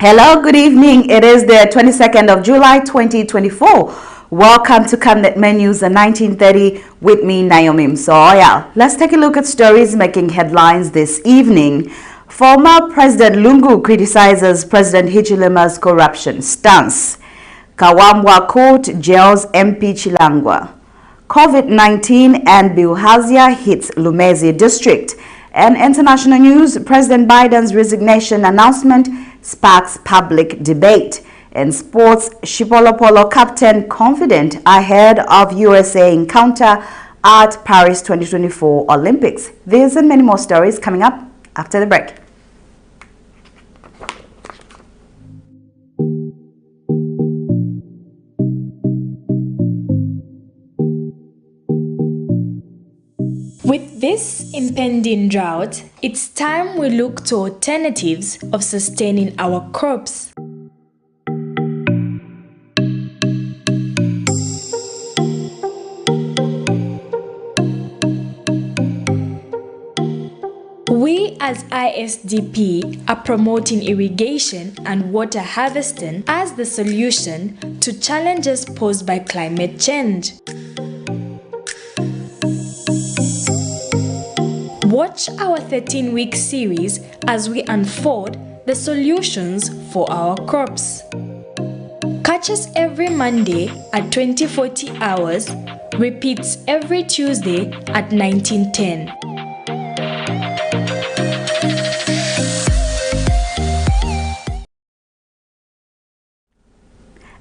Hello, good evening. It is the 22nd of July 2024. Welcome to Camnet Menus at 1930 with me, Naomi Msoya. Let's take a look at stories making headlines this evening. Former President Lungu criticizes President Hichilema's corruption stance. Kawambwa Court jails MP Chilangwa. COVID-19 and bilharzia hits Lumezi district. And international news, President Biden's resignation announcement sparks public debate. In sports, Shipolopolo captain confident ahead of USA encounter at Paris 2024 Olympics. These and many more stories coming up after the break. With this impending drought, it's time we look to alternatives of sustaining our crops. We as ISDP are promoting irrigation and water harvesting as the solution to challenges posed by climate change. Watch our 13-week series as we unfold the solutions for our crops. Catch us every Monday at 2040 hours, repeats every Tuesday at 1910.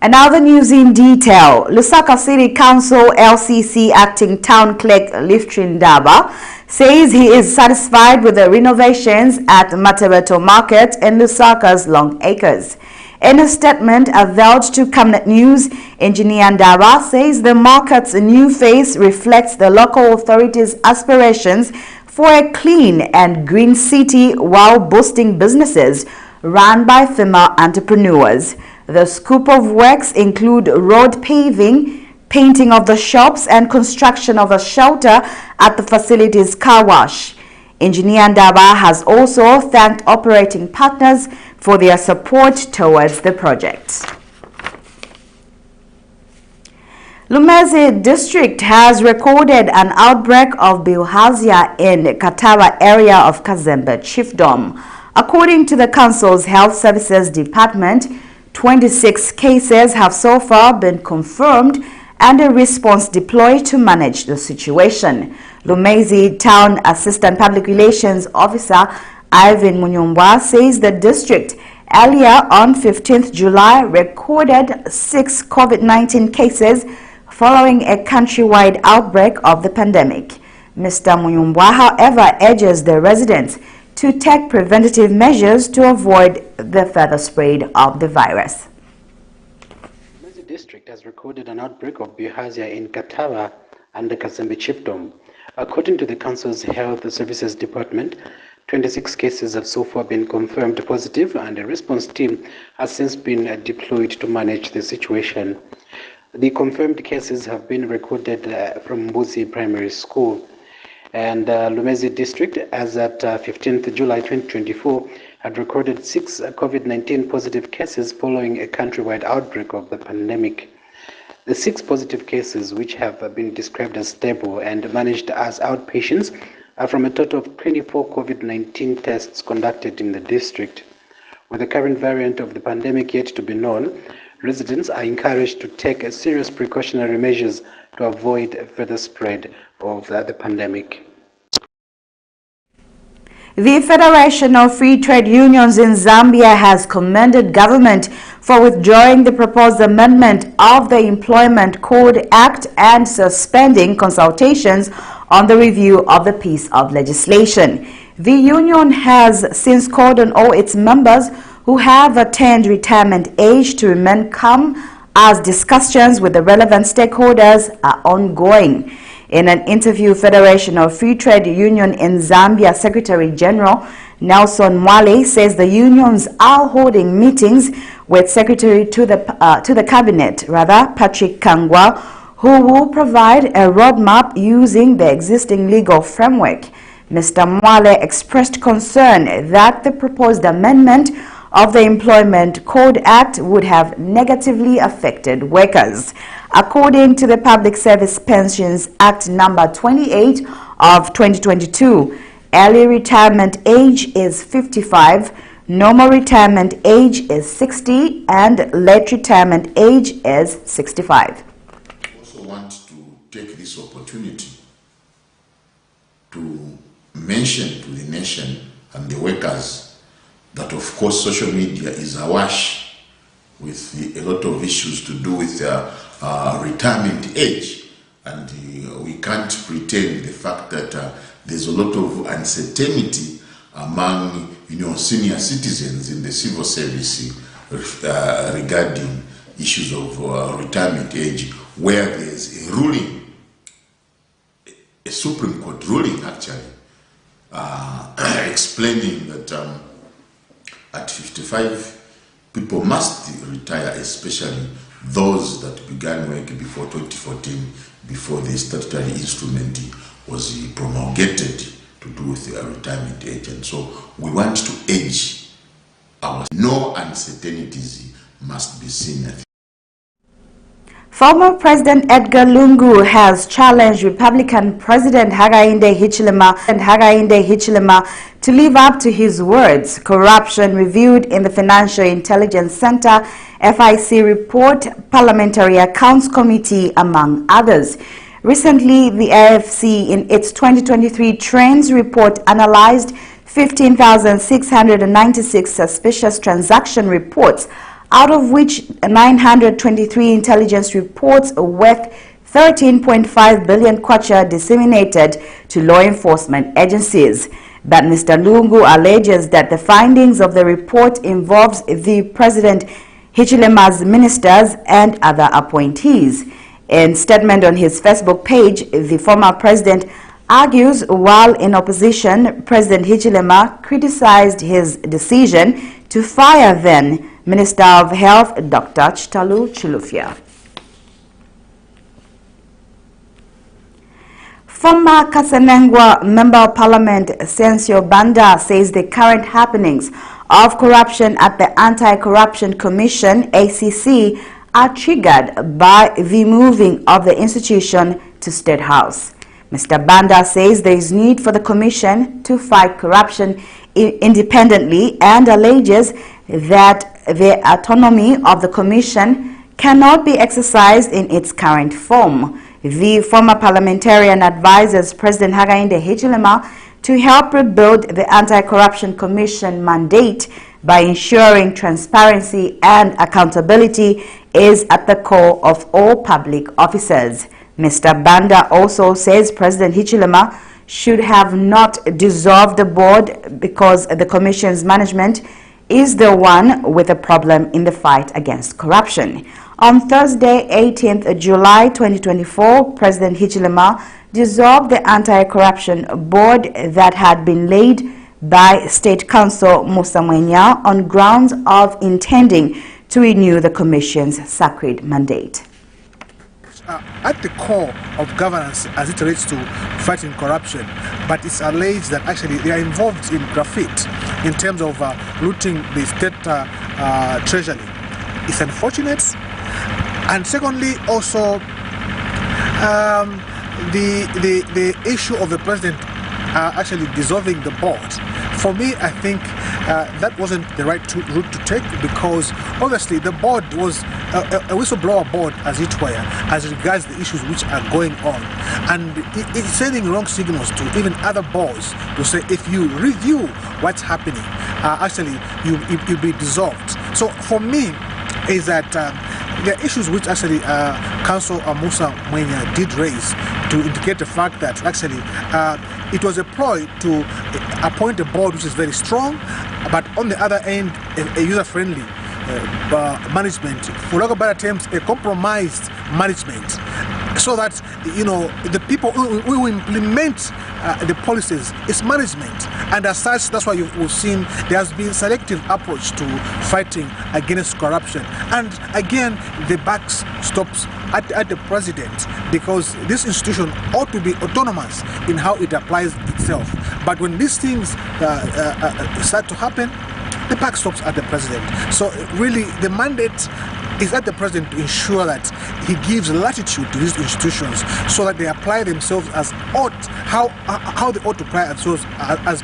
And now the news in detail. Lusaka City Council LCC acting town clerk Liftrin Daba says he is satisfied with the renovations at Matebeto Market in Lusaka's Long Acres. In a statement avouched to Camnet News, Engineer Ndaba says the market's new face reflects the local authorities' aspirations for a clean and green city while boosting businesses run by female entrepreneurs. The scope of works include road paving, painting of the shops, and construction of a shelter at the facility's car wash. Engineer Ndaba has also thanked operating partners for their support towards the project. Lumezi district has recorded an outbreak of bilharzia in Katawa area of Kazembe Chiefdom. According to the council's health services department, 26 cases have so far been confirmed and a response deployed to manage the situation. Lumezi Town Assistant Public Relations Officer Ivan Munyumbwa says the district earlier on 15th July recorded 6 COVID-19 cases following a countrywide outbreak of the pandemic. Mr. Munyumbwa, however, urges the residents to take preventative measures to avoid the further spread of the virus. The district has recorded an outbreak of bilharzia in Katawa and the Kazembe Chiefdom. According to the council's health services department, 26 cases have so far been confirmed positive, and a response team has since been deployed to manage the situation. The confirmed cases have been recorded from Mbuzi Primary School. And Lumezi district, as at 15th July 2024, had recorded 6 COVID-19 positive cases following a countrywide outbreak of the pandemic. The 6 positive cases, which have been described as stable and managed as outpatients, are from a total of 24 COVID-19 tests conducted in the district. With the current variant of the pandemic yet to be known, residents are encouraged to take serious precautionary measures to avoid further spread of the pandemic. The Federation of Free Trade Unions in Zambia has commended government for withdrawing the proposed amendment of the Employment Code Act and suspending consultations on the review of the piece of legislation. The union has since called on all its members who have attained retirement age to remain calm as discussions with the relevant stakeholders are ongoing. In an interview, Federation of Free Trade Union in Zambia Secretary General Nelson Mwale says the unions are holding meetings with Secretary to the Cabinet, Patrick Kangwa, who will provide a roadmap using the existing legal framework. Mr. Mwale expressed concern that the proposed amendment of the Employment Code Act would have negatively affected workers. According to the Public Service Pensions Act number 28 of 2022, early retirement age is 55, normal retirement age is 60, and late retirement age is 65. I also want to take this opportunity to mention to the nation and the workers that, of course, social media is awash with a lot of issues to do with retirement age, and we can't pretend the fact that there's a lot of uncertainty among senior citizens in the civil service regarding issues of retirement age, where there's a ruling, a Supreme Court ruling actually, explaining that at 55 people must retire, especially those that began work before 2014, before the statutory instrument was promulgated to do with the retirement age. And so we want to age our no uncertainties must be seen. Former President Edgar Lungu has challenged Republican President Hakainde Hichilema to live up to his words. Corruption reviewed in the Financial Intelligence Center FIC report, Parliamentary Accounts Committee, among others. Recently, the AFC, in its 2023 Trends report, analyzed 15,696 suspicious transaction reports, out of which 923 intelligence reports worth 13.5 billion kwacha disseminated to law enforcement agencies. But Mr. Lungu alleges that the findings of the report involves the President Hichilema's ministers and other appointees. In statement on his Facebook page, the former president argues while in opposition, President Hichilema criticized his decision to fire then Minister of Health, Dr. Chitalu Chilufya. Former Kasenengwa Member of Parliament SENSIO BANDA says the current happenings of corruption at the Anti-Corruption Commission, ACC, are triggered by the moving of the institution to State House. Mr. Banda says there is need for the Commission to fight corruption independently and alleges that the autonomy of the Commission cannot be exercised in its current form. The former parliamentarian advises President Hakainde Hichilema to help rebuild the Anti-Corruption Commission mandate by ensuring transparency and accountability is at the core of all public officers. Mr. Banda also says President Hichilema should have not dissolved the board because the Commission's management is the one with a problem in the fight against corruption. On Thursday, 18th July 2024, President Hichilema dissolved the Anti-Corruption Board that had been laid by State Counsel Musa Mwenya on grounds of intending to renew the Commission's sacred mandate. At the core of governance as it relates to fighting corruption, but it's alleged that actually they are involved in graft in terms of looting the state treasury. It's unfortunate. And secondly, also the issue of the president actually dissolving the board. For me, I think that wasn't the right route to take, because obviously the board was a whistleblower board, as it were, as regards the issues which are going on. And it's sending wrong signals to even other boards to say if you review what's happening, actually you'll be dissolved. So for me, is that there are issues which actually Council Musa Mwenya did raise to indicate the fact that actually it was a ploy to appoint a board which is very strong, but on the other end, a user-friendly management, for lack of better terms, a compromised management, so that the people who implement the policies is management, and as such, that's why we've seen there has been selective approach to fighting against corruption. And again, the buck stops at the president, because this institution ought to be autonomous in how it applies itself. But when these things start to happen, the buck stops at the president. So really, the mandate is at the president to ensure that he gives latitude to these institutions so that they apply themselves as how they ought to apply themselves as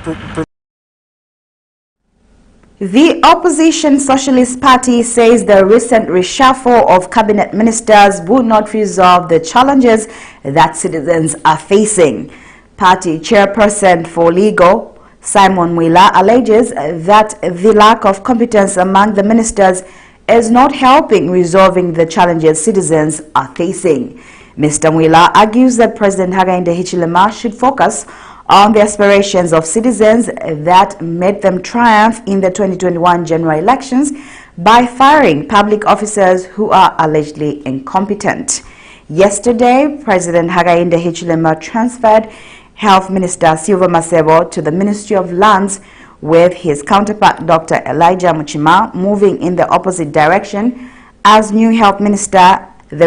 The opposition Socialist Party says the recent reshuffle of cabinet ministers would not resolve the challenges that citizens are facing. Party chairperson for Legal, Simon Wheeler, alleges that the lack of competence among the ministers is not helping resolving the challenges citizens are facing. Mr. Wheeler argues that President Hakainde Hichilema should focus on the aspirations of citizens that made them triumph in the 2021 general elections by firing public officers who are allegedly incompetent. Yesterday, President Hakainde Hichilema transferred Health Minister Silva Masebo to the Ministry of Lands, with his counterpart Dr. Elijah Muchima moving in the opposite direction. As new Health Minister, the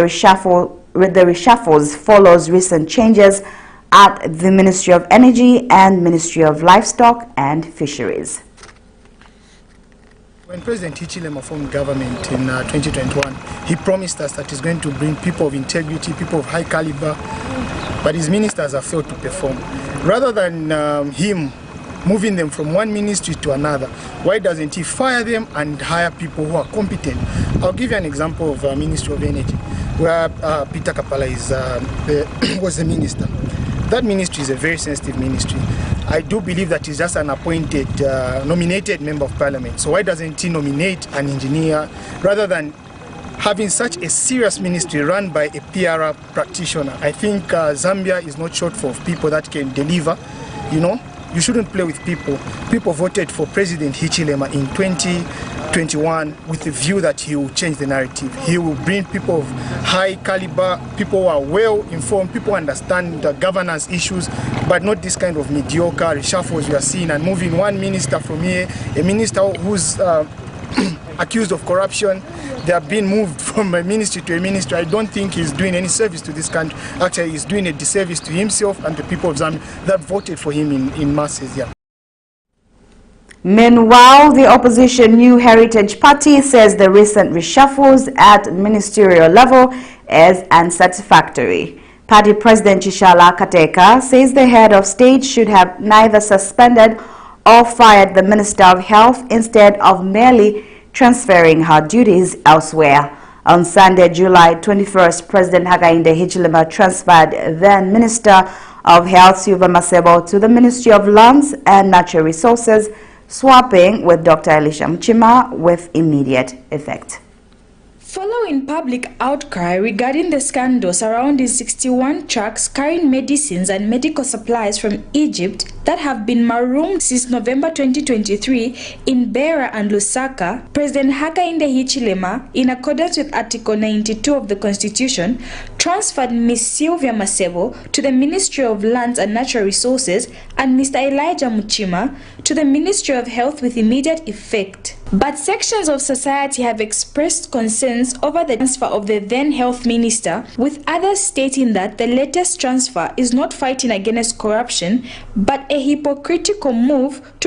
reshuffles follows recent changes at the Ministry of Energy and Ministry of Livestock and Fisheries. When President Hichilema formed government in 2021, he promised us that he's going to bring people of integrity, people of high caliber, but his ministers have failed to perform. Rather than him moving them from one ministry to another, why doesn't he fire them and hire people who are competent? I'll give you an example of Ministry of Energy, where Peter Kapala was the minister. That ministry is a very sensitive ministry. I do believe that he's just an appointed, nominated member of parliament. So why doesn't he nominate an engineer rather than having such a serious ministry run by a PR practitioner? I think Zambia is not short for people that can deliver. You know, you shouldn't play with people. People voted for President Hichilema in 2021 with the view that he will change the narrative. He will bring people of high caliber, people who are well informed, people who understand the governance issues, but not this kind of mediocre reshuffles we are seeing and moving one minister from here, a minister who's accused of corruption. They have been moved from a ministry to a ministry. I don't think he's doing any service to this country. Actually, he's doing a disservice to himself and the people of Zambia that voted for him in masses. Yeah. Meanwhile, the opposition New Heritage Party says the recent reshuffles at ministerial level is unsatisfactory. Party President Chishala Kateka says the head of state should have neither suspended or fired the Minister of Health instead of merely transferring her duties elsewhere. On Sunday, July 21st, President Hakainde Hichilema transferred then Minister of Health Silva Masebo to the Ministry of Lands and Natural Resources, swapping with Dr. Elisha Mchima with immediate effect. Following public outcry regarding the scandal surrounding 61 trucks carrying medicines and medical supplies from Egypt that have been marooned since November 2023 in Beira and Lusaka, President Hakainde Hichilema, in accordance with Article 92 of the Constitution, transferred Ms. Sylvia Masebo to the Ministry of Lands and Natural Resources and Mr. Elijah Muchima to the Ministry of Health with immediate effect. But sections of society have expressed concerns over the transfer of the then health minister, with others stating that the latest transfer is not fighting against corruption, but a hypocritical move to